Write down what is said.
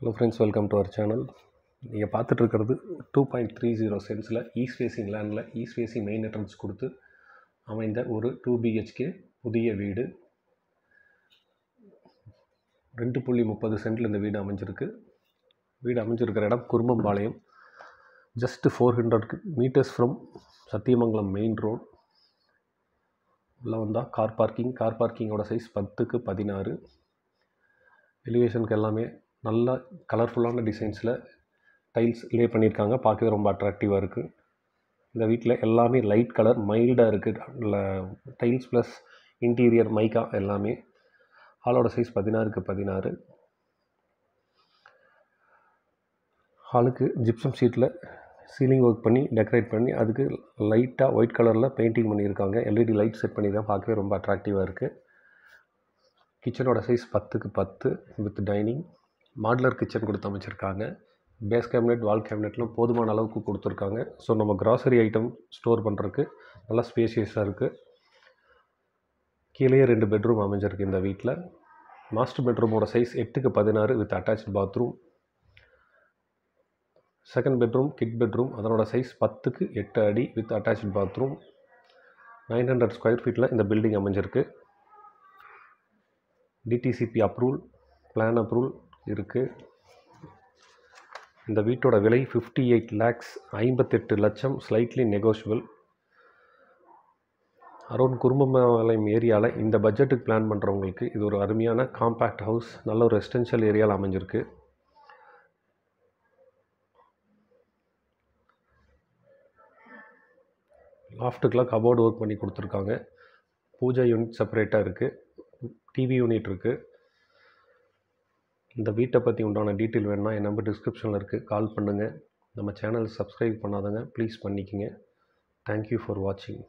Hello friends, welcome to our channel. நீங்கள் பார்த்துட்ருக்கிறது 2.30 சென்ட்ஸில் ஈஸ்ட் ஃபேஸிங் லேண்டில் ஈஸ்ட் ஃபேஸிங் மெயின் என்ட்ரன்ஸ் கொடுத்து அமைந்த ஒரு 2 BHK புதிய வீடு. 2.30 சென்டில் இந்த வீடு அமைஞ்சிருக்கு. வீடு அமைஞ்சிருக்கிற இடம் Kurumbampalayam, just 400 meters from Sathyamangalam main road. உள்ளே வந்தால் கார் பார்க்கிங்கோட சைஸ் 10x16. எலிவேஷனுக்கு எல்லாமே நல்லா கலர்ஃபுல்லான டிசைன்ஸில் டைல்ஸ் லே பண்ணியிருக்காங்க. பார்க்கவே ரொம்ப அட்ராக்டிவாக இருக்குது. இந்த வீட்டில் எல்லாமே லைட் கலர் மைல்டாக இருக்குது. டைல்ஸ் ப்ளஸ் இன்டீரியர் மைக்கா எல்லாமே. ஹாலோட சைஸ் 16x16. ஹாலுக்கு ஜிப்சம் ஷீட்டில் சீலிங் ஒர்க் பண்ணி டெக்கரேட் பண்ணி அதுக்கு லைட்டாக ஒயிட் கலரில் பெயிண்டிங் பண்ணியிருக்காங்க. LED லைட் செட் பண்ணி தான் பார்க்கவே ரொம்ப அட்ராக்டிவாக இருக்குது. கிச்சனோட size 10x10 with dining. Modular kitchen கொடுத்து அமைச்சிருக்காங்க. பேஸ் கேபினெட், வால் கேபினெட்லாம் போதுமான அளவுக்கு கொடுத்துருக்காங்க. ஸோ நம்ம கிராசரி ஐட்டம் ஸ்டோர் பண்ணுறதுக்கு நல்லா ஸ்பேஷியஸாக இருக்குது. கீழே 2 பெட்ரூம் அமைஞ்சிருக்கு இந்த வீட்டில். மாஸ்டர் பெட்ரூமோட size 8x16 with attached bathroom. Second bedroom kid bedroom, அதனோட சைஸ் 10x8 அடி வித் அட்டாச்ட் பாத்ரூம். 900 ஸ்கொயர் ஃபீட்டில் இந்த பில்டிங் அமைஞ்சிருக்கு. DTCP அப்ரூவல், பிளான் அப்ரூவல் இருக்குது. இந்த வீட்டோட விலை 58 lakhs, 58 லட்சம், ஸ்லைட்லி நெகோஷியபிள். அரௌண்ட் குரும்பம்பாளையம் ஏரியாவில் இந்த பட்ஜெட்டுக்கு பிளான் பண்ணுறவங்களுக்கு இது ஒரு அருமையான காம்பேக்ட் ஹவுஸ். நல்ல ஒரு ரெசிடென்ஷியல் ஏரியாவில் அமைஞ்சிருக்கு. லாஃப்ட்டுக்கெலாம் கபோர்டு ஒர்க் பண்ணி கொடுத்துருக்காங்க. பூஜா யூனிட் செப்பரேட்டாக இருக்குது. டிவி யூனிட் இருக்குது. இந்த வீட்டை பற்றி உண்டான டீட்டெயில் வேணும்னா என் நம்பர் டிஸ்கிரிப்ஷனில் இருக்குது, கால் பண்ணுங்கள். நம்ம சேனல் சப்ஸ்கிரைப் பண்ணாதவங்க ப்ளீஸ் பண்ணிக்கங்க. தேங்க்யூ ஃபார் வாட்சிங்.